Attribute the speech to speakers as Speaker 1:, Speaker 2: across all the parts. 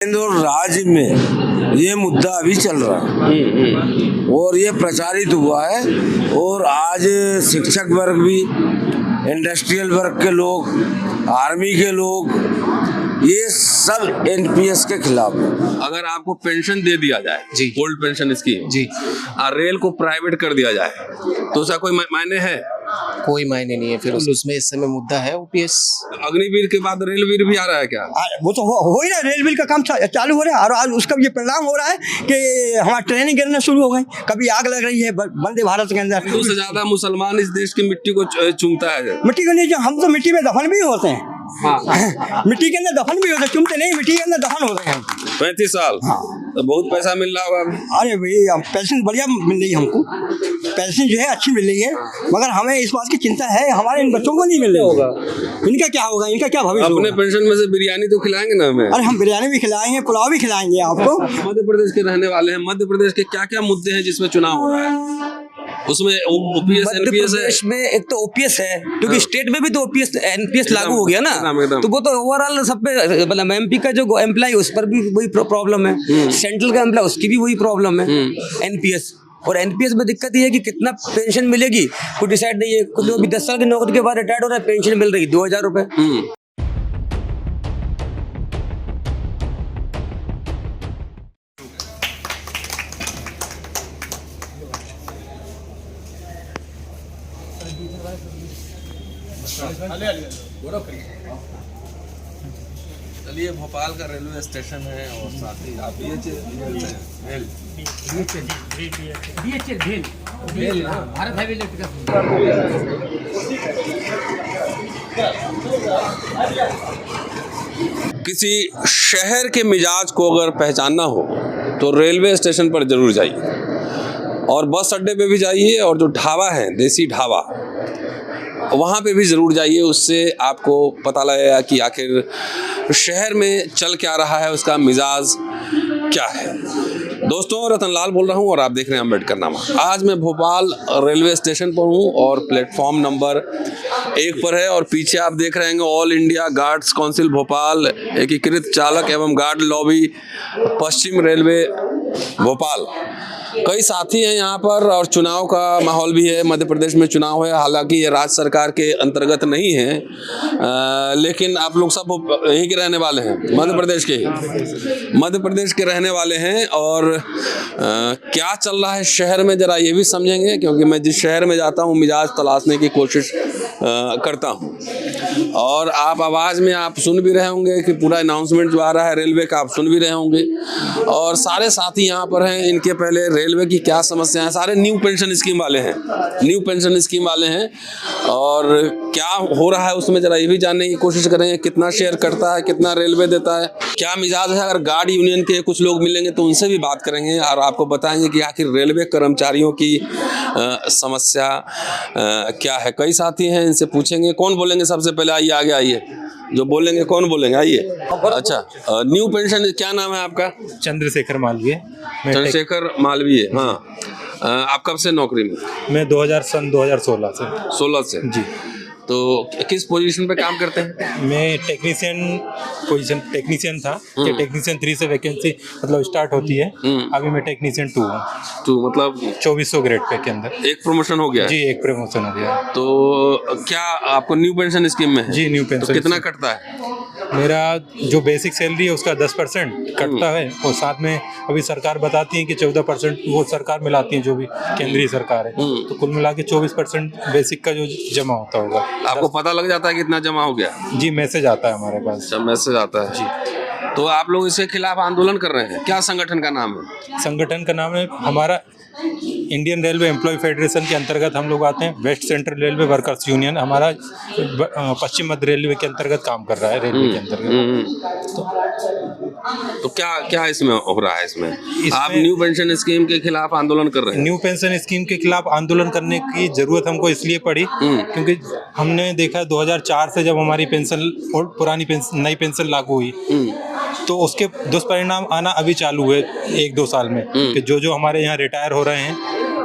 Speaker 1: इंदौर राज्य में ये मुद्दा अभी चल रहा है और ये प्रचारित हुआ है। और आज शिक्षक वर्ग भी, इंडस्ट्रियल वर्ग के लोग, आर्मी के लोग, ये सब एनपीएस के खिलाफ है।
Speaker 2: अगर आपको पेंशन दे दिया जाए
Speaker 3: जी,
Speaker 2: ओल्ड पेंशन स्कीम
Speaker 3: जी,
Speaker 2: और रेल को प्राइवेट कर दिया जाए तो उसका कोई मायने है?
Speaker 3: कोई मायने नहीं है। फिर उसमें इस समय मुद्दा है ओपीएस।
Speaker 2: अग्निवीर के बाद रेलवीर भी आ रहा है क्या?
Speaker 4: वो तो हो ही रहा है, रेल बिल का काम चालू हो रहा है और आज उसका ये परिणाम हो रहा है कि हमारा ट्रेनें गिरना शुरू हो गई। कभी आग लग रही है वंदे भारत के अंदर।
Speaker 2: सबसे ज्यादा मुसलमान इस देश की मिट्टी को चूमता है।
Speaker 4: मिट्टी को नहीं, हम तो मिट्टी में दफन भी होते हैं।
Speaker 2: हाँ।
Speaker 4: मिट्टी के अंदर दफन भी होते हैं, चुमते नहीं, मिट्टी के अंदर दफन होते हैं।
Speaker 2: 35 साल।
Speaker 4: हाँ।
Speaker 2: तो बहुत पैसा मिल रहा होगा अभी।
Speaker 4: अरे भाई पेंशन बढ़िया मिल रही है हमको, पेंशन जो है अच्छी मिल रही है, मगर हमें इस बात की चिंता है हमारे इन बच्चों को नहीं मिल रही होगा। इनका क्या होगा, इनका क्या भविष्य
Speaker 2: अपने
Speaker 4: होगा?
Speaker 2: पेंशन में से बिरयानी तो खिलाएंगे ना हमें?
Speaker 4: अरे हम बिरयानी भी खिलाएंगे, पुलाव भी खिलाएंगे आपको।
Speaker 2: मध्य प्रदेश के रहने वाले हैं, मध्य प्रदेश के क्या क्या मुद्दे हैं जिसमें चुनाव हो रहा है? उसमें ओपीएस
Speaker 5: मध्य
Speaker 2: एनपीएस है।
Speaker 5: प्रदेश में एक तो ओपीएस है, क्योंकि स्टेट में भी तो ओपीएस एनपीएस लागू हो गया ना,
Speaker 2: एकदम।
Speaker 5: तो वो तो ओवरऑल सब पे, मतलब एमपी का जो एम्प्लॉय उस पर भी वही प्रॉब्लम है, सेंट्रल का एम्प्लॉय उसकी भी वही प्रॉब्लम है, एनपीएस। और एनपीएस में दिक्कत ये है कि कितना पेंशन मिलेगी कुछ डिसाइड नहीं है। कुछ लोग भी 10 साल की नौकरी के बाद रिटायर्ड हो रहा है, पेंशन मिल रही 2000 रुपए।
Speaker 2: चलिए, भोपाल का रेलवे स्टेशन है और साथ ही आप किसी शहर के मिजाज को अगर पहचानना हो तो रेलवे स्टेशन पर जरूर जाइए और बस अड्डे पे भी जाइए और जो ढाबा है, देसी ढाबा, वहाँ पे भी ज़रूर जाइए। उससे आपको पता लगेगा कि आखिर शहर में चल क्या रहा है, उसका मिजाज क्या है। दोस्तों, रतनलाल बोल रहा हूँ और आप देख रहे हैं अम्बेडकरनामा। आज मैं भोपाल रेलवे स्टेशन पर हूँ और प्लेटफॉर्म नंबर 1 पर है और पीछे आप देख रहे हैं all India guards council Bhopal, एकीकृत चालक एवं गार्ड लॉबी, पश्चिम रेलवे भोपाल। कई साथी हैं यहाँ पर और चुनाव का माहौल भी है। मध्य प्रदेश में चुनाव है, हालांकि ये राज्य सरकार के अंतर्गत नहीं है, लेकिन आप लोग सब यहीं के रहने वाले हैं, मध्य प्रदेश के रहने वाले हैं। और क्या चल रहा है शहर में ज़रा ये भी समझेंगे, क्योंकि मैं जिस शहर में जाता हूँ मिजाज तलाशने की कोशिश करता हूँ। और आप आवाज़ में आप सुन भी रहे होंगे कि पूरा अनाउंसमेंट जो आ रहा है रेलवे का, आप सुन भी रहे होंगे। और सारे साथी यहाँ पर हैं, इनके पहले रेलवे की क्या समस्या है, सारे न्यू पेंशन स्कीम वाले हैं, और क्या हो रहा है उसमें ज़रा ये भी जानने की कोशिश करेंगे। कितना शेयर करता है, कितना रेलवे देता है, क्या मिजाज है। अगर गार्ड यूनियन के कुछ लोग मिलेंगे तो उनसे भी बात करेंगे और आपको बताएंगे कि आखिर रेलवे कर्मचारियों की समस्या क्या है। कई साथी हैं, इनसे पूछेंगे। कौन बोलेंगे सबसे पहले? आइए आगे आइए, जो बोलेंगे कौन बोलेंगे, आइए। अच्छा, न्यू पेंशन, क्या नाम है आपका?
Speaker 6: चंद्रशेखर मालवीय।
Speaker 2: चंद्रशेखर मालवीय, हाँ। आप कब से नौकरी में?
Speaker 6: मैं 2016 से।
Speaker 2: 16 से
Speaker 6: जी।
Speaker 2: तो किस पोजीशन पे काम करते हैं?
Speaker 6: मैं टेक्नीशियन था कि टेक्नीशियन 3 से वैकेंसी मतलब स्टार्ट होती है। अभी मैं टेक्नीशियन 2 हूँ।
Speaker 2: तो मतलब
Speaker 6: 2400 ग्रेड पे के अंदर
Speaker 2: एक प्रमोशन हो गया है?
Speaker 6: जी, एक प्रमोशन हो गया।
Speaker 2: तो क्या आपको न्यू पेंशन स्कीम में है?
Speaker 6: जी, न्यू पेंशन।
Speaker 2: तो कितना कटता है?
Speaker 6: मेरा जो बेसिक सैलरी है उसका 10% कटता है और साथ में अभी सरकार बताती है कि 14% वो सरकार मिलाती है, जो भी केंद्रीय सरकार है। तो कुल मिला के 24% बेसिक का जो जमा होता होगा।
Speaker 2: आपको पता लग जाता है कि इतना जमा हो गया?
Speaker 6: जी, मैसेज आता है हमारे पास।
Speaker 2: जब मैसेज आता है जी। तो आप लोग इसके खिलाफ आंदोलन कर रहे हैं, क्या संगठन का नाम है?
Speaker 6: संगठन का नाम है हमारा इंडियन रेलवे एम्प्लॉय फेडरेशन के अंतर्गत हम लोग आते हैं। West central railway workers union हमारा पश्चिम मध्य रेलवे के अंतर्गत काम कर रहा है, रेलवे के अंतर्गत।
Speaker 2: तो क्या इसमें हो रहा है? इसमें आप न्यू पेंशन स्कीम के खिलाफ आंदोलन कर रहे हैं?
Speaker 6: न्यू पेंशन स्कीम के खिलाफ आंदोलन करने की जरूरत हमको इसलिए पड़ी क्योंकि हमने देखा 2004 से जब हमारी पेंशन और पुरानी पेंशन, नई पेंशन लागू हुई, तो उसके दुष्परिणाम आना अभी चालू हुए 1-2 साल में कि जो हमारे यहाँ रिटायर हो रहे हैं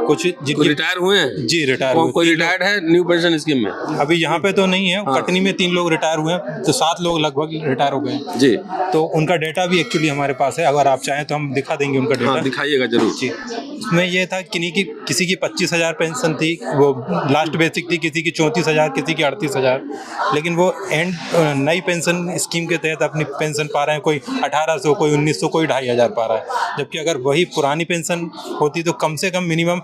Speaker 6: कुछ जिनकी
Speaker 2: रिटायर हुए हैं?
Speaker 6: जी रिटायर हुए।
Speaker 2: कोई रिटायर्ड है न्यू पेंशन स्कीम में?
Speaker 6: अभी यहाँ पे तो नहीं है, कटनी में 3 लोग रिटायर हुए हैं, तो 7 लोग लगभग रिटायर हो गए हैं।
Speaker 2: जी,
Speaker 6: तो उनका डेटा भी एक्चुअली हमारे पास है, अगर आप चाहें तो हम दिखा देंगे उनका डेटा।
Speaker 2: दिखाइएगा जरूर।
Speaker 6: जी, उसमें ये था कि किसी की 25,000 पेंशन थी, वो लास्ट बेसिक थी, किसी की 34,000, किसी की 38,000, लेकिन वो एंड नई पेंशन स्कीम के तहत अपनी पेंशन पा रहे हैं, कोई 1800, कोई 1900, कोई 2,500 पा रहा है। जबकि अगर वही पुरानी पेंशन होती तो कम से कम मिनिमम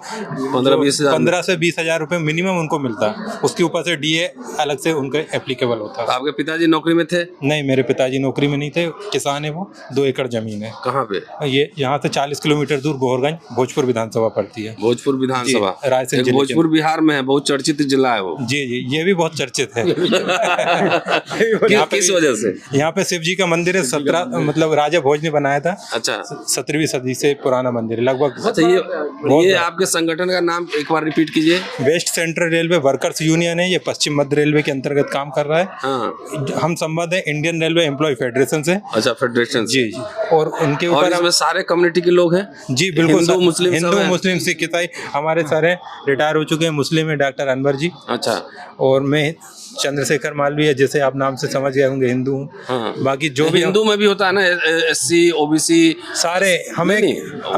Speaker 6: 15 से 20,000 रुपये मिनिमम उनको मिलता, उसके ऊपर से डीए अलग से उनके एप्लीकेबल होता।
Speaker 2: तो आपके पिताजी नौकरी में थे?
Speaker 6: नहीं, मेरे पिताजी नौकरी में नहीं थे, किसान है वो, 2 एकड़ जमीन है।
Speaker 2: कहाँ पे?
Speaker 6: ये यहाँ से 40 किलोमीटर दूर गोहरगंज, भोजपुर विधानसभा पड़ती है।
Speaker 2: भोजपुर विधानसभा,
Speaker 6: जी, रायसेन जिले के
Speaker 2: भोजपुर बिहार में है, बहुत चर्चित जिला है वो।
Speaker 6: जी जी, ये भी बहुत चर्चित है।
Speaker 2: किस वजह से?
Speaker 6: यहाँ पे शिव जी का मंदिर है, 17 मतलब राजा भोज ने बनाया था।
Speaker 2: अच्छा,
Speaker 6: 17वीं सदी से पुराना मंदिर है लगभग।
Speaker 2: अच्छा, ये आपके संगठन का नाम एक बार रिपीट कीजिए।
Speaker 6: West central railway workers union है, ये पश्चिम मध्य रेलवे के अंतर्गत काम कर रहा है।
Speaker 2: हाँ।
Speaker 6: हम संबद्ध है इंडियन रेलवे एम्प्लॉय फेडरेशन से।
Speaker 2: अच्छा, फेडरेशन।
Speaker 6: जी जी, और उनके
Speaker 2: और
Speaker 6: ऊपर
Speaker 2: इसमें सारे कम्युनिटी के लोग हैं?
Speaker 6: जी बिल्कुल,
Speaker 2: हिंदू मुस्लिम सब हैं?
Speaker 6: मुस्लिम सिख ईसाई हमारे सारे रिटायर हो चुके हैं। मुस्लिम है डॉक्टर अनवर जी।
Speaker 2: अच्छा,
Speaker 6: और मैं चंद्रशेखर मालवीय है, जैसे आप नाम से समझ गए होंगे, हिंदू हूँ।
Speaker 2: हाँ।
Speaker 6: बाकी जो भी
Speaker 2: हिंदू में भी होता है ना, SC OBC
Speaker 6: सारे हमें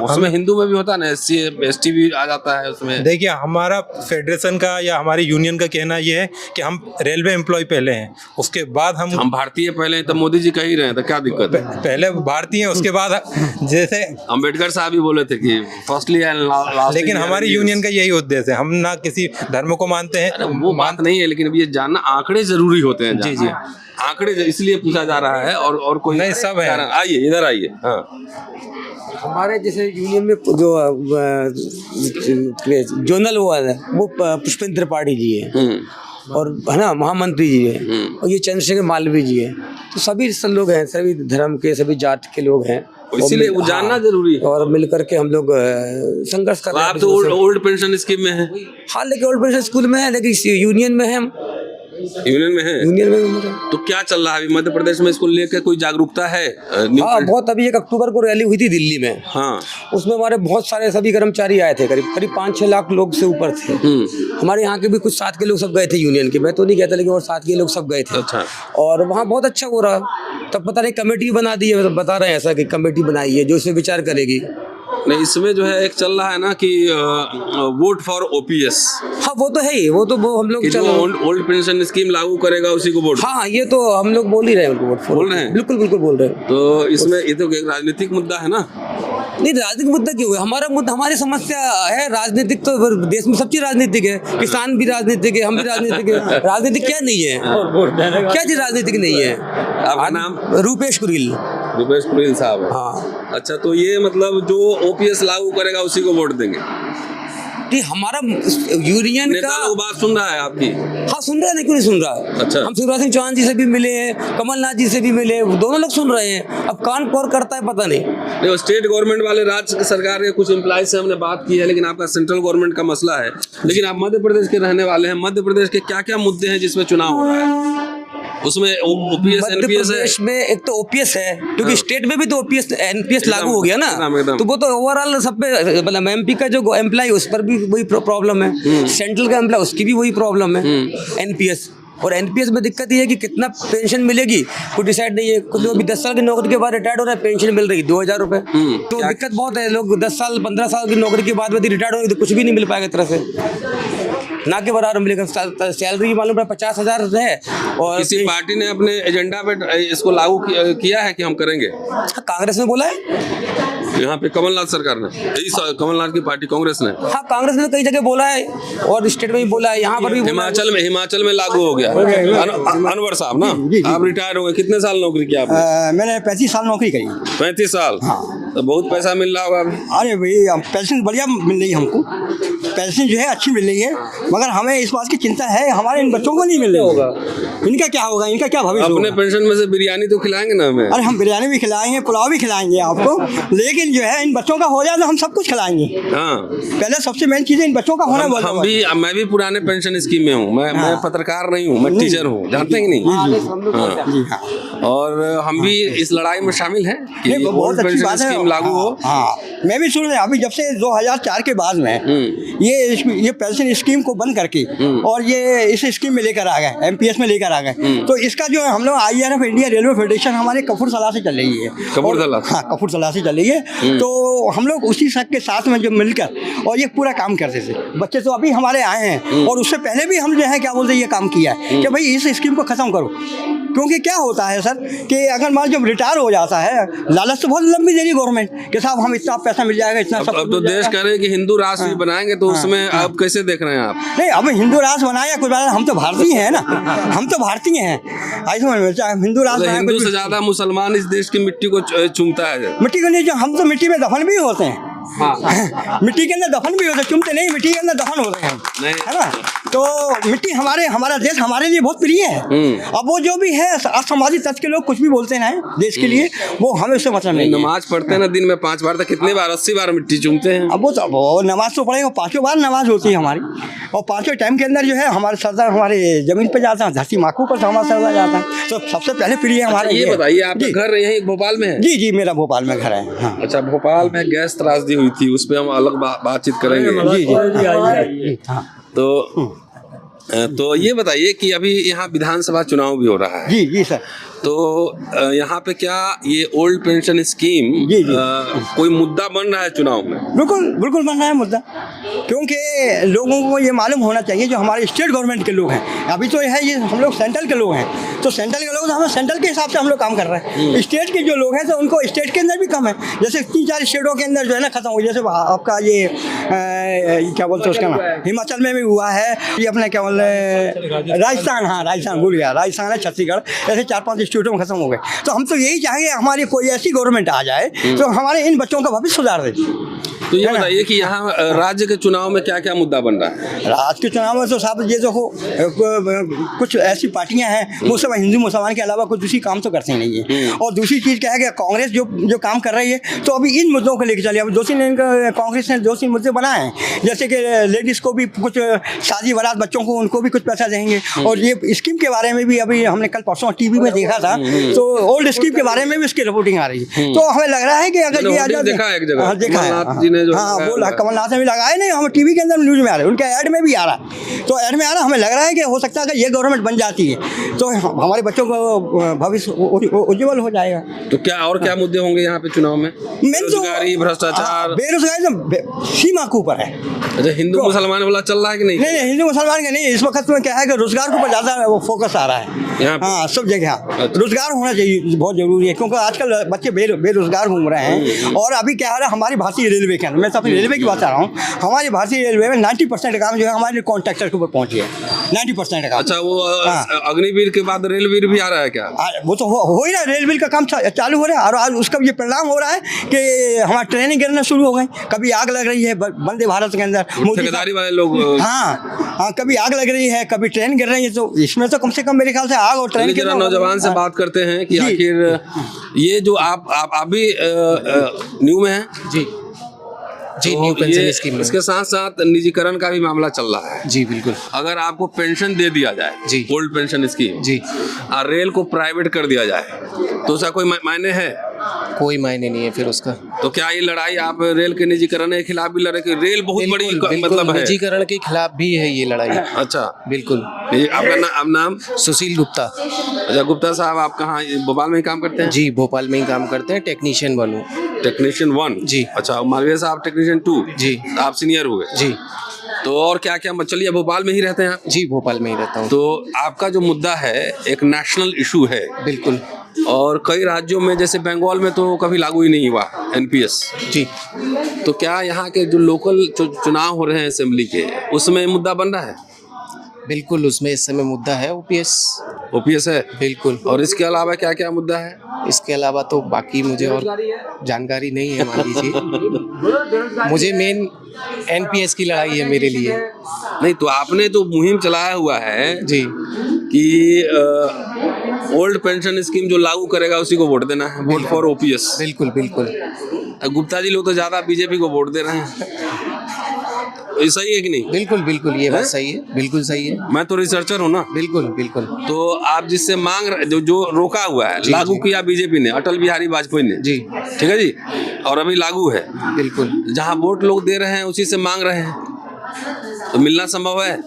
Speaker 2: उसमें हिंदू में भी होता है ना, SC ST भी आ जाता है उसमें।
Speaker 6: देखिए, हमारा फेडरेशन का या हमारी यूनियन का कहना ये है कि हम रेलवे एम्प्लॉय पहले हैं, उसके बाद हम
Speaker 2: भारतीय पहले हैं, तो मोदी जी कह ही रहे हैं, तो क्या दिक्कत है?
Speaker 6: पहले भारतीय हैं, उसके बाद जैसे
Speaker 2: अम्बेडकर साहब भी बोले थे कि फर्स्टली एंड लास्ट।
Speaker 6: लेकिन हमारी यूनियन का यही उद्देश्य है, हम ना किसी धर्म को मानते हैं।
Speaker 2: वो बात नहीं है, लेकिन अब ये जानना आंकड़े जरूरी होते हैं।
Speaker 6: जी जी,
Speaker 2: आंकड़े इसलिए पूछा जा रहा है, और कोई
Speaker 6: नहीं, सब है।
Speaker 2: आइए, इधर आइए। हाँ,
Speaker 5: हमारे जैसे यूनियन में जो जोनल वो है वो पुष्पेंद्र त्रिपाठी जी है, और है ना महामंत्री जी है, और ये चंद्रशेखर मालवीय जी है। तो सभी सब लोग हैं, सभी धर्म के, सभी जात के लोग हैं,
Speaker 2: इसीलिए वो जानना जरूरी है।
Speaker 5: और मिलकर के हम लोग संघर्ष कर रहे हैं।
Speaker 2: आप तो ओल्ड पेंशन स्कीम में है?
Speaker 5: हाँ, लेकिन ओल्ड पेंशन स्कूल में है, लेकिन यूनियन में है हम।
Speaker 2: यूनियन में है?
Speaker 5: यूनियन में
Speaker 2: तो क्या चल रहा है अभी मध्य प्रदेश में, इसको लेकर कोई जागरूकता है?
Speaker 5: हाँ, बहुत। अभी 1 अक्टूबर को रैली हुई थी दिल्ली में।
Speaker 2: हाँ,
Speaker 5: उसमें हमारे बहुत सारे सभी कर्मचारी आए थे, करीब 5-6 लाख लोग से ऊपर थे। हमारे यहाँ के भी कुछ साथ के लोग सब गए थे यूनियन के, मैं तो नहीं कहता, लेकिन और साथ के लोग सब गए थे।
Speaker 2: अच्छा।
Speaker 5: और वहाँ बहुत अच्छा हो रहा। तब पता नहीं कमेटी बना दी है, बता रहे हैं ऐसा कि कमेटी बनाई है जो इसमें विचार करेगी।
Speaker 2: नहीं, इसमें जो है एक चल रहा है ना कि वोट फॉर OPS।
Speaker 5: हाँ, वो तो है ही, वो तो वो हम लोग
Speaker 2: ओल्ड पेंशन स्कीम लागू करेगा उसी को वोट।
Speaker 5: हाँ, ये तो हम लोग बोल ही रहे हैं, उनको वोट
Speaker 2: बोल रहे हैं,
Speaker 5: बिल्कुल बिल्कुल बोल रहे हैं।
Speaker 2: तो इसमें ये तो एक राजनीतिक मुद्दा है ना?
Speaker 5: नहीं, राजनीतिक मुद्दा क्यों है? हमारा मुद्दा, हमारी समस्या है राजनीतिक। तो देश में सब चीज राजनीतिक है, किसान भी राजनीतिक है, हम भी राजनीतिक है। राजनीतिक क्या नहीं है? क्या चीज राजनीतिक नहीं है?
Speaker 2: आपका नाम?
Speaker 5: रूपेश कुरील।
Speaker 2: रूपेश कुरील साहब है।
Speaker 5: हाँ।
Speaker 2: अच्छा, तो ये मतलब जो OPS लागू करेगा उसी को वोट देंगे?
Speaker 5: हमारा यूनियन
Speaker 2: नेता
Speaker 5: का
Speaker 2: लोग बात सुन रहा है आपकी?
Speaker 5: हाँ, सुन रहा है, नहीं क्यों नहीं सुन रहा?
Speaker 2: अच्छा।
Speaker 5: हम शिवराज सिंह चौहान जी से भी मिले हैं, कमलनाथ जी से भी मिले, दोनों लोग सुन रहे हैं। अब कान कौन करता है पता नहीं।
Speaker 2: देखो, स्टेट गवर्नमेंट वाले, राज्य सरकार के कुछ एम्प्लॉय से हमने बात की है, लेकिन आपका सेंट्रल गवर्नमेंट का मसला है। लेकिन आप मध्य प्रदेश के रहने वाले हैं, मध्य प्रदेश के क्या क्या मुद्दे हैं जिसमें चुनाव हो रहा है? उसमें OPS
Speaker 5: मध्य
Speaker 2: NPS
Speaker 5: प्रदेश में एक तो OPS है, क्योंकि स्टेट में भी तो OPS NPS लागू हो गया ना,
Speaker 2: एकदम।
Speaker 5: तो वो तो ओवरऑल सब पे, मतलब MP का जो एम्प्लॉय उस पर भी वही प्रॉब्लम है, सेंट्रल का एम्प्लॉय उसकी भी वही प्रॉब्लम है, NPS। और NPS में दिक्कत ये है कि कितना पेंशन मिलेगी कोई डिसाइड नहीं है। कुछ लोग 10 साल की नौकरी के बाद रिटायर्ड हो रहा है, पेंशन मिल रही 2,000 रुपये। तो दिक्कत बहुत है। लोग 10 साल 15 साल की नौकरी के बाद रिटायर्ड होंगे तो कुछ भी नहीं मिल पाएगा तरह से, ना के बराबर मिलेगा। सैलरी मालूम पड़ा 50,000 है। और
Speaker 2: किसी पार्टी ने अपने एजेंडा पे इसको लागू किया है कि हम करेंगे?
Speaker 5: कांग्रेस ने बोला है,
Speaker 2: यहाँ पे कमलनाथ सरकार ने, कमलनाथ की पार्टी कांग्रेस ने।
Speaker 5: हाँ, कांग्रेस ने कई जगह बोला है और स्टेट में भी बोला है, यहाँ पर भी
Speaker 2: हिमाचल में लागू हो गया। अनवर साहब ना, आप रिटायर हो गए, कितने साल नौकरी किया आपने?
Speaker 4: मैंने 35 साल नौकरी करी।
Speaker 2: 35 साल? हाँ। तो बहुत पैसा मिल रहा होगा अभी?
Speaker 4: अरे भाई, पेंशन बढ़िया मिल रही है हमको, पेंशन जो है अच्छी मिल रही है, मगर हमें इस बात की चिंता है हमारे इन बच्चों को नहीं मिल रही होगा। इनका क्या होगा, इनका क्या भविष्य होगा?
Speaker 2: अपने पेंशन में से बिरयानी तो खिलाएंगे ना हमें?
Speaker 4: अरे हम बिरयानी भी खिलाएंगे, पुलाव भी खिलाएंगे आपको, लेकिन जो है इन बच्चों का हो जाए तो हम सब कुछ खिलाएंगे।
Speaker 2: हाँ,
Speaker 4: पहले सबसे मेन चीज़ है इन बच्चों का होना।
Speaker 2: मैं भी पुराने पेंशन स्कीम में हूँ। मैं पत्रकार नहीं हूँ, मैं टीचर हूँ, जानते हैं कि नहीं? और हम भी इस लड़ाई में शामिल हैं कि
Speaker 4: बहुत अच्छी बात है।
Speaker 2: स्कीम लागू हो।
Speaker 4: हाँ, मैं भी सुन रहा अभी जब से 2004 के बाद में ये पेंशन स्कीम को बंद करके और ये इस स्कीम में लेकर आ गए, एमपीएस में लेकर आ गए। तो इसका जो है हम लोग IRF इंडिया रेलवे फेडरेशन हमारे कपूरथला से चल रही है।
Speaker 2: कपूरथला?
Speaker 4: हाँ, कपूरथला से चल रही है। तो हम लोग उसी सब के साथ में जो मिलकर और ये पूरा काम करते थे। बच्चे तो अभी हमारे आए हैं और उससे पहले भी हम जो है क्या बोलते हैं ये काम किया है कि भाई इस स्कीम को ख़त्म करो। क्योंकि क्या होता है सर कि अगर मान जब रिटायर हो जाता है, लालच तो बहुत लंबी दे रही गवर्नमेंट कि साहब हम इतना पैसा मिल जाएगा, इतना सब।
Speaker 2: अब तो देश कह रहे हैं कि हिंदू राष्ट्र भी बनाएंगे, तो उसमें आप कैसे देख रहे हैं आप?
Speaker 4: नहीं, अब हिंदू राष्ट्र बनाया कुछ बात, हम तो भारतीय हैं ना, हम तो भारतीय हैं। हिंदू राष्ट्र,
Speaker 2: हिंदू से ज्यादा मुसलमान इस देश की मिट्टी को चूमता है।
Speaker 4: मिट्टी को नहीं, हम तो मिट्टी में दफन भी होते हैं। हाँ। मिट्टी के अंदर दफन भी होते हैं, चुमते नहीं, मिट्टी के अंदर दफन होते हैं
Speaker 2: नहीं,
Speaker 4: है ना। तो मिट्टी हमारा देश हमारे लिए बहुत प्रिय है। अब वो जो भी है असामाजिक तत्व के लोग कुछ भी बोलते हैं देश के लिए, वो हमें उससे मतलब नहीं।
Speaker 2: नमाज पढ़ते हैं ना दिन में 5 बार, तक कितने बार? 80 बार मिट्टी चूमते हैं।
Speaker 4: अब वो नमाज तो पढ़ेगा, 5 बार नमाज होती है हमारी, और 5 टाइम के अंदर जो है हमारे सरदार हमारे जमीन पे जाता है, धरती माकू पर हमारा सरदार जाता है। तो सबसे पहले प्रिय हमारे।
Speaker 2: ये बताइए, आपका घर यहीं भोपाल में है?
Speaker 4: जी जी, मेरा भोपाल में घर है। हाँ।
Speaker 2: अच्छा, भोपाल में गैस त्रासदी हुई थी, उस पर हम अलग बातचीत करेंगे।
Speaker 4: जी जी।
Speaker 2: तो ये बताइए कि अभी यहाँ विधानसभा चुनाव भी हो रहा है।
Speaker 4: जी जी सर।
Speaker 2: तो यहाँ पे क्या ये ओल्ड पेंशन स्कीम
Speaker 4: जी जी।
Speaker 2: कोई मुद्दा बन रहा है चुनाव में?
Speaker 4: बिल्कुल बिल्कुल बन रहा है मुद्दा, क्योंकि लोगों को ये मालूम होना चाहिए जो हमारे स्टेट गवर्नमेंट के लोग हैं। अभी तो है ये हम लोग सेंट्रल के लोग हैं, तो सेंट्रल के लोग तो हम सेंट्रल के हिसाब से हम लोग काम कर रहे हैं। स्टेट के जो लोग हैं तो उनको स्टेट के अंदर भी कम है। जैसे 3-4 स्टेटों के अंदर जो है ना खत्म हो, जैसे आपका ये क्या बोलते हैं उसका नाम, हिमाचल में भी हुआ है, ये अपने क्या बोलते हैं राजस्थान, हाँ राजस्थान भूल गया, राजस्थान है, छत्तीसगढ़, ऐसे 4-5 स्टेटों में खत्म हो गए। तो हम तो यही चाहेंगे हमारी कोई ऐसी गवर्नमेंट आ जाए तो हमारे इन बच्चों का भविष्य सुधार दे।
Speaker 2: तो ये बताइए कि यहाँ राज्य के चुनाव में क्या क्या मुद्दा बन रहा है?
Speaker 4: राज्य के चुनाव में तो साहब ये देखो कुछ ऐसी पार्टियां हैं वो सब हिंदू मुसलमान के अलावा कुछ दूसरी काम तो करती नहीं है। और दूसरी चीज़ क्या है कि कांग्रेस जो काम कर रही है तो अभी इन मुद्दों को लेकर चलिए। अब 2-3 कांग्रेस ने 2-3 मुद्दे बनाए हैं, जैसे कि लेडीज़ को भी कुछ शादी बारात बच्चों को उनको भी कुछ पैसा देंगे। और ये स्कीम के बारे में भी अभी हमने कल परसों टीवी में देखा था, तो ओल्ड स्कीम के बारे में भी उसकी रिपोर्टिंग आ रही है। तो हमें लग रहा है कि अगर ये
Speaker 2: देखा है एक जगह,
Speaker 4: देखा है, हाँ बोला कमलनाथ ने भी लगाया, नहीं हम टीवी के अंदर न्यूज़ में आ रहे हैं, उनके ऐड में भी आ रहा है। तो ऐड में आ रहा, हमें लग रहा है कि हो सकता है कि ये गवर्नमेंट बन जाती है तो हमारे बच्चों को भविष्य उज्जवल हो जाएगा।
Speaker 2: तो क्या और क्या मुद्दे होंगे यहाँ पे चुनाव में? बेरोजगारी, भ्रष्टाचार?
Speaker 4: बेरोजगारी तो सीमा के ऊपर है।
Speaker 2: अच्छा, हिंदू मुसलमान वाला चल रहा है कि नहीं?
Speaker 4: नहीं, हिंदू मुसलमान का नहीं, इस वक्त में क्या है कि रोजगार के ऊपर ज़्यादा वो फोकस आ रहा है। हाँ, सब जगह रोजगार होना चाहिए, बहुत जरूरी है, क्योंकि आजकल बच्चे बेरोजगार घूम रहे हैं। और अभी क्या हो रहा है हमारी भारतीय रेलवे के अंदर, मैं तो अपनी रेलवे की बात कर रहा हूँ, हमारी भारतीय रेलवे में 90% काम जो है हमारे कॉन्ट्रैक्टर के ऊपर पहुँच गया, 90% काम।
Speaker 2: अच्छा, वो अग्निवीर के बाद रेलवीर भी आ रहा है क्या?
Speaker 4: वो तो हो ही रहा है, रेलवे का काम चालू हो रहा है। और आज उसका ये परिणाम हो रहा है कि हमारी ट्रेनें गिरना शुरू हो गई, कभी आग लग रही है वंदे भारत के अंदर,
Speaker 2: ठेकेदारी वाले लोग।
Speaker 4: हाँ, कभी आग लग रही है, कभी ट्रेन गिर रही है। तो इसमें तो कम से कम मेरे ख्याल से आग और ट्रेन के
Speaker 2: नौजवान से बात करते हैं कि आखिर ये जो आप भी न्यू में हैं?
Speaker 3: जी जी,
Speaker 2: तो
Speaker 3: न्यू पेंशन स्कीम में
Speaker 2: इसके साथ साथ निजीकरण का भी मामला चल रहा है।
Speaker 3: जी बिल्कुल।
Speaker 2: अगर आपको पेंशन दे दिया जाए,
Speaker 3: जी,
Speaker 2: ओल्ड पेंशन स्कीम जी, और रेल को प्राइवेट कर दिया जाए, तो उसका कोई मायने है?
Speaker 3: कोई मायने नहीं है फिर उसका।
Speaker 2: तो क्या ये लड़ाई आप रेल के निजीकरण के खिलाफ भी लड़े? रेल बहुत बड़ी मतलब है,
Speaker 3: निजीकरण के खिलाफ भी है ये लड़ाई।
Speaker 2: अच्छा,
Speaker 3: बिल्कुल।
Speaker 2: आपका नाम?
Speaker 3: सुशील गुप्ता।
Speaker 2: अच्छा, गुप्ता साहब, आप कहाँ, भोपाल में ही काम करते हैं?
Speaker 3: जी, भोपाल में ही काम करते हैं, टेक्नीशियन 1 हूँ।
Speaker 2: टेक्नीशियन 1? जी। अच्छा, मालवीय साहब टेक्नीशियन 2? जी। आप सीनियर हुए? जी। तो और क्या क्या, चलिए भोपाल में ही रहते हैं आप? जी, भोपाल में ही रहता हूँ। तो आपका जो मुद्दा है एक नेशनल इशू है। बिल्कुल। और कई राज्यों में, जैसे बंगाल में तो कभी लागू ही नहीं हुआ एनपीएस। जी। तो क्या यहाँ के जो लोकल चुनाव हो रहे हैं असेंबली के, उसमें मुद्दा बन रहा है?
Speaker 3: बिल्कुल, उसमें इस समय मुद्दा है ओपीएस है। बिल्कुल।
Speaker 2: और इसके अलावा क्या क्या मुद्दा है?
Speaker 3: इसके अलावा तो बाकी मुझे और जानकारी नहीं है, मान लीजिए। मुझे मेन एनपीएस की लड़ाई है मेरे लिए।
Speaker 2: नहीं, तो आपने तो मुहिम चलाया हुआ है जी कि ओल्ड पेंशन स्कीम जो लागू करेगा उसी को वोट देना है, वोट फॉर ओपीएस।
Speaker 3: बिल्कुल बिल्कुल।
Speaker 2: गुप्ता जी लोग तो ज्यादा बीजेपी को वोट दे रहे हैं, ये सही है कि नहीं?
Speaker 3: बिल्कुल बिल्कुल, ये बात सही है, बिल्कुल सही है।
Speaker 2: मैं तो रिसर्चर हूँ ना।
Speaker 3: बिल्कुल बिल्कुल।
Speaker 2: तो आप जिससे मांग रहे, जो रोका हुआ है, लागू किया बीजेपी ने, अटल बिहारी वाजपेयी ने जी, ठीक है जी, और अभी लागू है।
Speaker 3: बिल्कुल
Speaker 2: जहाँ वोट लोग दे रहे हैं उसी से मांग रहे हैं, तो मिलना संभव है?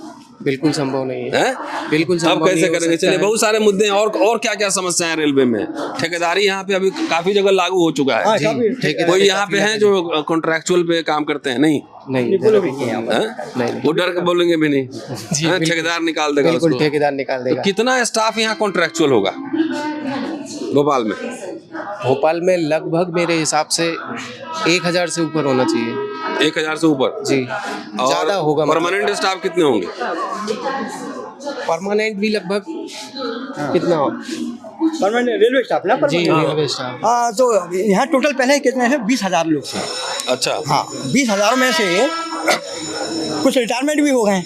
Speaker 3: बिल्कुल संभव नहीं है।
Speaker 2: हैं?
Speaker 3: बिल्कुल
Speaker 2: अब
Speaker 3: संभव
Speaker 2: कैसे
Speaker 3: नहीं हो
Speaker 2: करेंगे?
Speaker 3: सकता
Speaker 2: चलिए,
Speaker 3: है।
Speaker 2: बहुत सारे मुद्दे हैं। और क्या क्या समस्या है रेलवे में? ठेकेदारी यहाँ पे अभी काफी जगह लागू हो चुका है।
Speaker 4: हाँ, काफी
Speaker 3: ठेकेदारी
Speaker 2: कोई यहाँ
Speaker 3: काफी
Speaker 2: पे है जो कॉन्ट्रैक्चुअल पे काम करते हैं? नहीं।
Speaker 3: नहीं
Speaker 4: बोलो भी नहीं यहाँ पर।
Speaker 2: हैं?
Speaker 3: नहीं।
Speaker 2: वो डर के बोलेंगे भी नहीं।
Speaker 3: जी,
Speaker 2: हैं?
Speaker 3: बिल्कुल।
Speaker 2: ठेकेदार निकाल देगा
Speaker 3: बिल्कुल
Speaker 2: उसको।
Speaker 3: ठेकेदार निकाल
Speaker 2: तो
Speaker 3: देगा।
Speaker 2: कितना स्टाफ यहाँ कॉन्ट्रैक्चुअल होगा भोपाल में?
Speaker 3: भोपाल में लगभग मेरे हिसाब से 1000 से ऊपर होना चाहिए।
Speaker 2: 1000 से ऊपर?
Speaker 3: जी
Speaker 2: और
Speaker 3: ज्यादा होगा।
Speaker 2: परमानेंट स्टाफ कितने होंगे?
Speaker 3: परमानेंट भी लगभग कितना हो?
Speaker 4: परमानेंट रेलवे स्टाफ ना
Speaker 3: जी
Speaker 4: परमानेंट।
Speaker 3: Railway staff.
Speaker 4: हाँ, तो यहाँ टोटल पहले कितने हैं? 20,000 लोग थे।
Speaker 2: अच्छा।
Speaker 4: हाँ, 20,000 में से कुछ रिटायरमेंट भी हो गए।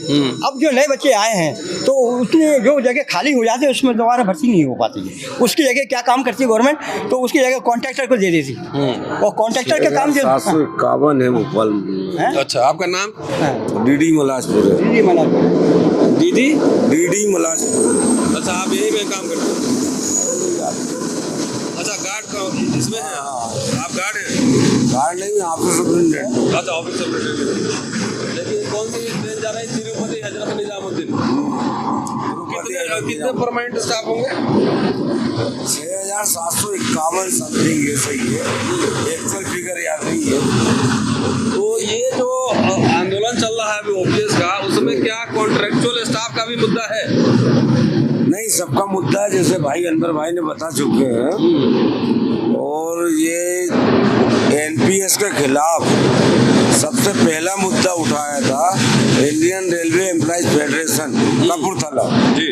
Speaker 4: अब जो नए बच्चे आए हैं तो उसमें जो जगह खाली हो जाती है उसमें दोबारा भर्ती नहीं हो पाती है। उसकी जगह क्या काम करती है गवर्नमेंट, तो उसकी जगह कॉन्ट्रैक्टर को दे देती। और कॉन्ट्रैक्टर का काम जो
Speaker 1: 751 है भोपाल में।
Speaker 4: है
Speaker 2: अच्छा, आपका नाम?
Speaker 1: डीडी मलाजपुर है।
Speaker 4: जी मना
Speaker 2: दीदी?
Speaker 1: डीडी मलाजपुर।
Speaker 2: अच्छा, आप यही में काम करते हैं? अच्छा, गार्ड का इसमें है? आप गार्ड हैं?
Speaker 1: गार्ड नहीं, ऑफिस सुपरिटेंडेंट।
Speaker 2: अच्छा, ऑफिस सुपरिटेंडेंट। लेकिन कौन सी ट्रेन जा रही है? तिरुपति हजरत निजामुद्दीन। कितने परमानेंट स्टाफ होंगे?
Speaker 1: 6,751 समथिंग, ये सही है। एक्चुअल फिगर याद नहीं है।
Speaker 2: तो ये जो आंदोलन चल रहा है अभी ओपीएस का, उसमें क्या कॉन्ट्रैक्चुअल स्टाफ का भी मुद्दा है?
Speaker 1: नहीं, सबका मुद्दा है, जैसे भाई अनवर भाई ने बता चुके हैं। और ये एनपीएस के खिलाफ सबसे पहला मुद्दा उठाया था Indian railway employees federation Kapurthala
Speaker 2: ji.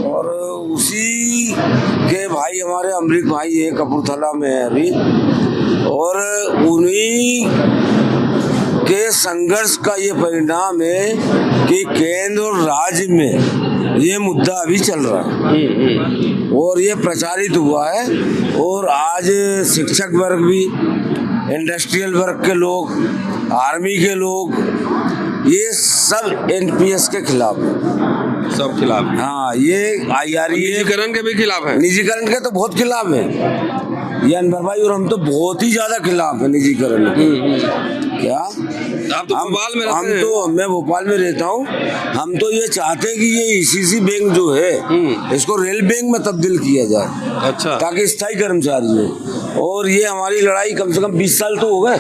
Speaker 1: और उसी के भाई हमारे अमरीक भाई है, कपूरथला में है अभी। और उन्हीं के संघर्ष का ये परिणाम है कि केंद्र और राज्य में ये मुद्दा अभी चल रहा है और ये प्रचारित हुआ है। और आज शिक्षक वर्ग भी, इंडस्ट्रियल वर्ग के लोग, आर्मी के लोग, ये सब एनपीएस के खिलाफ है।
Speaker 2: सब खिलाफ है।
Speaker 1: हाँ, ये आईआरई
Speaker 2: निजीकरण के भी खिलाफ है।
Speaker 1: निजीकरण के तो बहुत खिलाफ है ये अनवर भाई, और हम तो बहुत ही ज्यादा खिलाफ है निजीकरण के। क्या
Speaker 2: आप तो भोपाल में रहते हैं?
Speaker 1: तो मैं भोपाल में रहता हूँ। हम तो ये चाहते हैं कि ये ईसीसी बैंक जो है इसको रेल बैंक में तब्दील किया जाए।
Speaker 2: अच्छा।
Speaker 1: ताकि स्थायी कर्मचारी हो। और ये हमारी लड़ाई कम से कम 20 साल तो हो गए।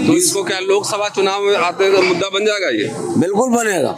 Speaker 2: तो इसको क्या लोकसभा चुनाव में आते तो मुद्दा बन जाएगा ये?
Speaker 1: बिल्कुल बनेगा,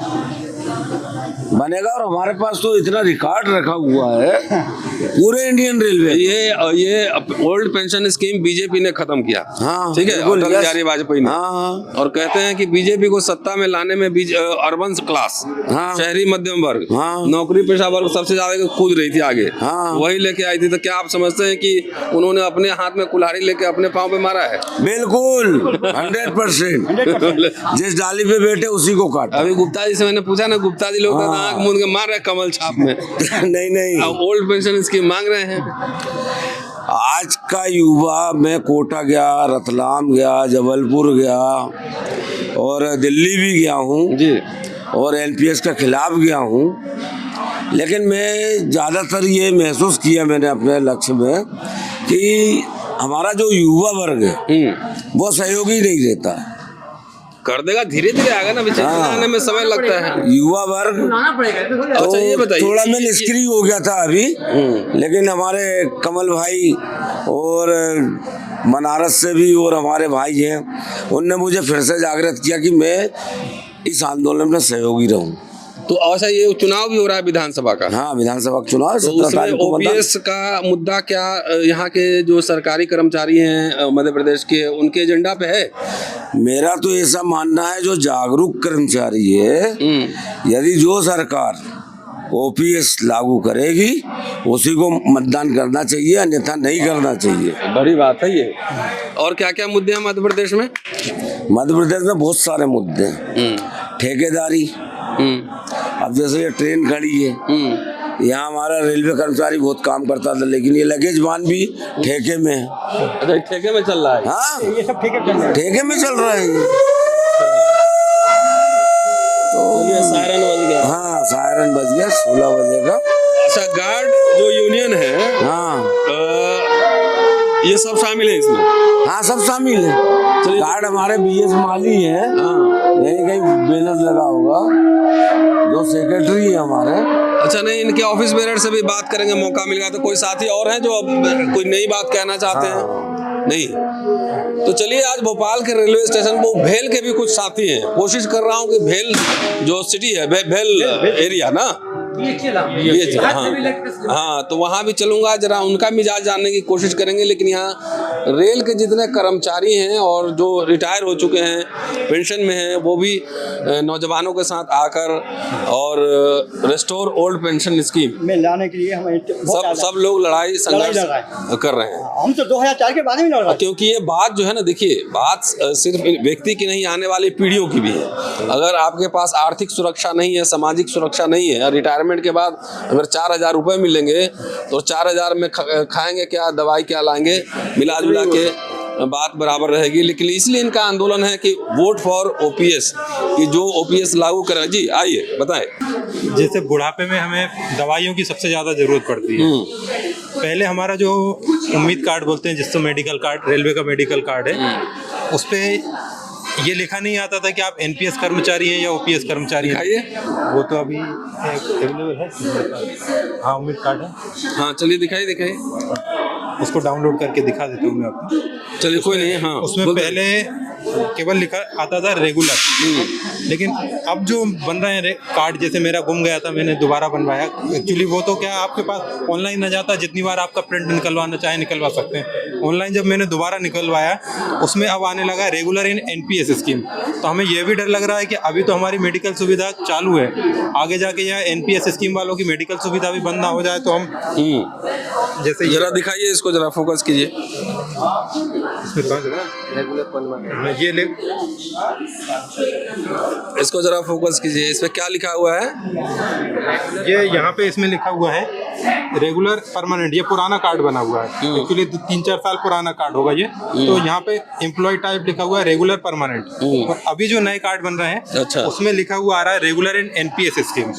Speaker 1: बनेगा। और हमारे पास तो इतना रिकॉर्ड रखा हुआ है पूरे इंडियन रेलवे।
Speaker 2: ये ओल्ड पेंशन स्कीम बीजेपी ने खत्म किया।
Speaker 1: हाँ,
Speaker 2: ठीक है,
Speaker 1: बिल्कुल,
Speaker 2: अटल
Speaker 1: यस।
Speaker 2: बिहारी वाजपेयी ने।
Speaker 1: हाँ।
Speaker 2: और कहते हैं कि बीजेपी को सत्ता में लाने में अर्बन क्लास,
Speaker 1: हाँ।
Speaker 2: शहरी मध्यम वर्ग,
Speaker 1: हाँ।
Speaker 2: नौकरी पेशा वर्ग सबसे ज्यादा कूद रही थी आगे।
Speaker 1: हाँ।
Speaker 2: वही लेके आई थी। तो क्या आप समझते हैं कि उन्होंने अपने हाथ में कुल्हाड़ी लेके अपने पाँव पे मारा है?
Speaker 1: बिल्कुल 100%। जिस डाली पे बैठे उसी को काटा।
Speaker 2: अभी गुप्ता जी से मैंने पूछा ना, गुप्ता जी लोग
Speaker 1: हाँ।
Speaker 2: आंख मूंद के मार रहे हैं कमल छाप में।
Speaker 1: नहीं
Speaker 2: अब ओल्ड पेंशन स्कीम मांग रहे हैं।
Speaker 1: आज का युवा, मैं कोटा गया, रतलाम गया, जबलपुर गया और दिल्ली भी गया हूँ
Speaker 2: जी।
Speaker 1: और एनपीएस के खिलाफ गया हूँ। लेकिन मैं ज़्यादातर ये महसूस किया मैंने अपने लक्ष्य में कि हमारा जो युवा वर्ग है वो सहयोगी नहीं देता है।
Speaker 2: कर देगा, धीरे धीरे आएगा ना, विचार आने में समय लगता है।
Speaker 1: युवा वर्ग
Speaker 2: अच्छा, ये बताइए,
Speaker 1: थोड़ा मैं निष्क्रिय हो गया था अभी। लेकिन हमारे कमल भाई और बनारस से भी और हमारे भाई हैं, उनने मुझे फिर से जागृत किया कि मैं इस आंदोलन में सहयोगी रहूं।
Speaker 2: तो अच्छा, ये चुनाव भी हो रहा है विधानसभा का।
Speaker 1: हाँ, विधानसभा का चुनाव
Speaker 2: तो
Speaker 1: 17
Speaker 2: उसमें
Speaker 1: तारीख को मतदान।
Speaker 2: ओपीएस का मुद्दा क्या यहाँ के जो सरकारी कर्मचारी हैं मध्य प्रदेश के, उनके एजेंडा पे है?
Speaker 1: मेरा तो ऐसा मानना है, जो जागरूक कर्मचारी है, यदि जो सरकार ओपीएस लागू करेगी उसी को मतदान करना चाहिए, अन्यथा नहीं करना चाहिए।
Speaker 2: बड़ी बात है ये। और क्या क्या मुद्दे हैं मध्य प्रदेश में?
Speaker 1: मध्य प्रदेश में बहुत सारे मुद्दे हैं। ठेकेदारी, अब जैसे ये ट्रेन खड़ी है, यहाँ हमारा रेलवे कर्मचारी बहुत काम करता था, लेकिन ये लगेज वाहन भी ठेके में है।
Speaker 2: अच्छा, ठेके में चल रहा है?
Speaker 1: हाँ,
Speaker 4: ये सब ठेके चल रहे हैं।
Speaker 1: ठेके में चल रहा है ये।
Speaker 2: तो ये सायरन बज गया।
Speaker 1: हाँ, सायरन बज गया 16 बजे का।
Speaker 2: अच्छा, गार्ड जो यूनियन है,
Speaker 1: हाँ,
Speaker 2: ये सब शामिल है इसमें।
Speaker 1: हाँ सब शामिल है। कार्ड हमारे BS माली है, यही कहीं बैनर लगा होगा, जो सेक्रेटरी है हमारे।
Speaker 2: अच्छा, नहीं इनके ऑफिस बेरर से भी बात करेंगे, मौका मिलेगा तो। कोई साथी और हैं जो अब कोई नई बात कहना चाहते हैं? नहीं, तो चलिए आज भोपाल के रेलवे स्टेशन पर भेल के भी कुछ साथी हैं। कोशिश कर रहा हूँ कि भेल जो सिटी है, भेल एरिया ना, ये हाँ, तो वहाँ भी चलूंगा, जरा उनका मिजाज जानने की कोशिश करेंगे। लेकिन यहाँ रेल के जितने कर्मचारी हैं और जो रिटायर हो चुके हैं, पेंशन में हैं, वो भी नौजवानों के साथ आकर और रेस्टोर ओल्ड पेंशन स्कीम
Speaker 4: में लाने के लिए हमें
Speaker 2: सब लोग लड़ाई संघर्ष कर रहे हैं।
Speaker 4: हम तो 2004 के बाद में लड़ रहे हैं।
Speaker 2: क्योंकि ये बात जो है ना, देखिए बात सिर्फ व्यक्ति की नहीं, आने वाली पीढ़ियों की भी है। अगर आपके पास आर्थिक सुरक्षा नहीं है, सामाजिक सुरक्षा नहीं है, रिटायरमेंट के बाद अगर 4,000 रुपए मिलेंगे तो 4,000 में खाएंगे क्या, दवाई क्या लाएंगे, मिला जुला के बात बराबर रहेगी। लेकिन इसलिए इनका आंदोलन है कि वोट फॉर OPS, कि जो OPS लागू करे। जी आइए बताएं।
Speaker 6: जैसे बुढ़ापे में हमें दवाइयों की सबसे ज़्यादा ज़रूरत पड़ती है। पहले हमारा जो उम्मीद कार्ड बोलते हैं, जिससे मेडिकल कार्ड, रेलवे का मेडिकल कार्ड है, उस पर ये लिखा नहीं आता था कि आप NPS कर्मचारी हैं या OPS कर्मचारी हैं। वो तो अभी अवेलेबल है। हाँ, उम्मीद कार्ड है।
Speaker 2: हाँ चलिए दिखाइए।
Speaker 6: उसको डाउनलोड करके दिखा देता हूँ मैं आपको।
Speaker 2: चलिए कोई नहीं। हाँ,
Speaker 6: उसमें पहले केवल लिखा आता था रेगुलर, लेकिन अब जो बन रहे हैं कार्ड, जैसे मेरा गुम गया था, मैंने दोबारा बनवाया। एक्चुअली वो तो क्या आपके पास ऑनलाइन आ जाता, जितनी बार आपका प्रिंट निकलवाना चाहे निकलवा सकते हैं। ऑनलाइन जब मैंने दोबारा निकलवाया, उसमें अब आने लगा रेगुलर इन NPS स्कीम। तो हमें यह भी डर लग रहा है कि अभी तो हमारी मेडिकल सुविधा चालू है, आगे जाके यह NPS स्कीम वालों की मेडिकल सुविधा भी बंद ना हो जाए तो हम जैसे
Speaker 2: जरा दिखाइए इसको, जरा फोकस कीजिए।
Speaker 6: ये ले,
Speaker 2: इसको जरा फोकस कीजिए। इस पे क्या लिखा हुआ है?
Speaker 6: ये यहाँ पे इसमें लिखा हुआ है रेगुलर परमानेंट। ये पुराना कार्ड बना हुआ है, एक्चुअली 3-4 साल पुराना कार्ड होगा ये। तो यहाँ पे एम्प्लॉय टाइप लिखा हुआ है रेगुलर परमानेंट। और अभी जो नए कार्ड बन रहे हैं,
Speaker 2: अच्छा,
Speaker 6: उसमें लिखा हुआ आ रहा है रेगुलर इन NPS स्कीम।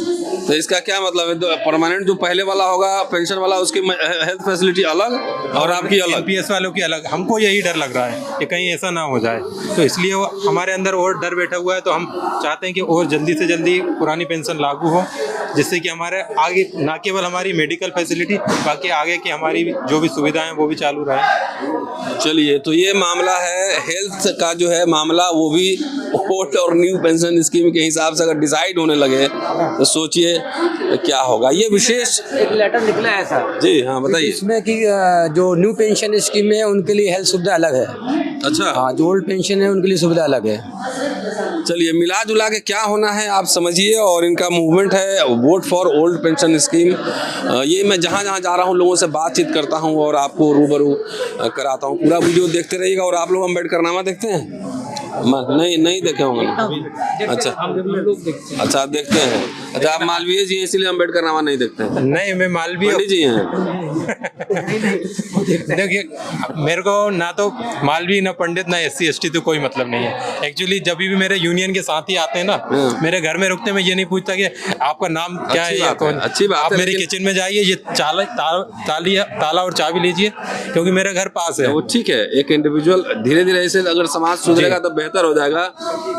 Speaker 2: तो इसका क्या मतलब है? परमानेंट जो पहले वाला होगा पेंशन वाला, उसकी हेल्थ फैसिलिटी अलग और आपकी अलग,
Speaker 6: NPS वालों की अलग। हमको यही डर लग रहा है कि कहीं ऐसा ना हो जाए, तो इसलिए वो हमारे अंदर और डर बैठा हुआ है। तो हम चाहते हैं कि और जल्दी से जल्दी पुरानी पेंशन लागू हो, जिससे कि हमारे आगे ना केवल हमारी मेडिकल फैसिलिटी, बाकी आगे की हमारी जो भी सुविधाएं वो भी चालू रहे।
Speaker 2: चलिए, तो ये मामला है हेल्थ का जो है मामला, वो भी ओल्ड और न्यू पेंशन स्कीम के हिसाब से अगर डिसाइड होने लगे तो सोचिए क्या होगा। ये विशेष
Speaker 5: एक लेटर निकला है सर।
Speaker 2: जी हाँ बताइए।
Speaker 5: इसमें कि जो न्यू पेंशन स्कीम है उनके लिए हेल्थ सुविधा अलग है।
Speaker 2: अच्छा,
Speaker 5: हाँ, जो ओल्ड पेंशन है उनके लिए सुविधा अलग है।
Speaker 2: चलिए मिला जुला के क्या होना है आप समझिए। और इनका मूवमेंट है vote for old pension scheme. ये मैं जहाँ जहाँ जा रहा हूँ लोगों से बातचीत करता हूँ और आपको रूबरू कराता हूँ। पूरा वीडियो देखते रहिएगा। और आप लोग अम्बेडकर नामा देखते हैं? नहीं देखे होंगे। अच्छा आप देखते हैं। अच्छा, आप मालवीय जी हैं इसलिए अम्बेडकर नामा नहीं देखते हैं?
Speaker 6: नहीं, मैं मालवीय
Speaker 2: पंडित जी हैं।
Speaker 6: देखिए, मेरे को ना तो मालवी, ना पंडित, ना SC ST तो कोई मतलब नहीं है। एक्चुअली जब भी मेरे यूनियन के साथी आते हैं ना, मेरे घर में रुकते, मैं ये नहीं पूछता कि आपका नाम क्या है या कौन।
Speaker 2: अच्छी बात
Speaker 6: आप
Speaker 2: है,
Speaker 6: मेरे किचन में जाइए, ये ताला और चाबी लीजिए, क्योंकि मेरा घर पास है।
Speaker 2: वो ठीक है, एक इंडिविजुअल धीरे धीरे ऐसे अगर समाज सुधरेगा तो बेहतर हो जाएगा।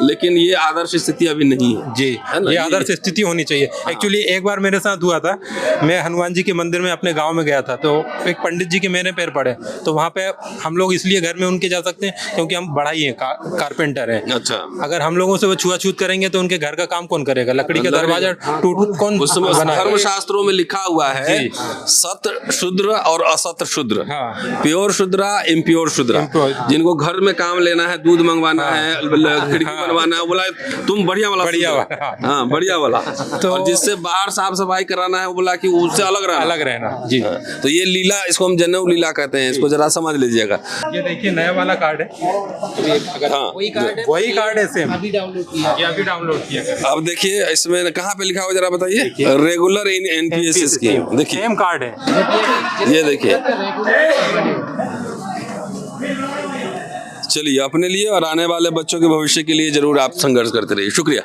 Speaker 2: लेकिन ये आदर्श स्थिति अभी नहीं है
Speaker 6: जी, ये आदर्श स्थिति होनी चाहिए। एक्चुअली एक बार मेरे साथ हुआ था, मैं हनुमान जी के मंदिर में अपने गांव में गया था, तो एक पंडित जी के मेरे पैर पड़े। तो वहाँ पे हम लोग इसलिए घर में उनके जा सकते हैं क्योंकि हम बढ़ाई हैं, कारपेंटर हैं।
Speaker 2: अच्छा,
Speaker 6: अगर हम लोगों से वो छुआछूत करेंगे तो उनके घर का काम कौन करेगा? लकड़ी का दरवाजा टूट कौन बनाएगा?
Speaker 2: धर्मशास्त्रों में लिखा हुआ है सत शूद्र और असत शूद्र, प्योर शूद्रा, इम्प्योर शूद्रा। जिनको घर में काम लेना है, दूध मंगवाना है, खिड़की बनवाना है, बोला तुम बढ़िया वाला, हाँ बढ़िया वाला। तो और जिससे बाहर साफ सफाई कराना है वो बोला कि उससे अलग रहना
Speaker 6: जी।
Speaker 2: तो ये लीला, इसको हम जनेऊ लीला कहते हैं। इसको जरा समझ लीजिएगा।
Speaker 6: ये देखिए नया वाला कार्ड है।
Speaker 2: हाँ,
Speaker 6: वही कार्ड है, सेम अभी डाउनलोड किया।
Speaker 2: अब देखिए इसमें कहाँ पे लिखा हुआ जरा बताइए, रेगुलर इन NPS स्कीम। देखिए
Speaker 6: सेम कार्ड है,
Speaker 2: ये देखिए। चलिए अपने लिए और आने वाले बच्चों के भविष्य के लिए जरूर आप संघर्ष करते रहिए। शुक्रिया।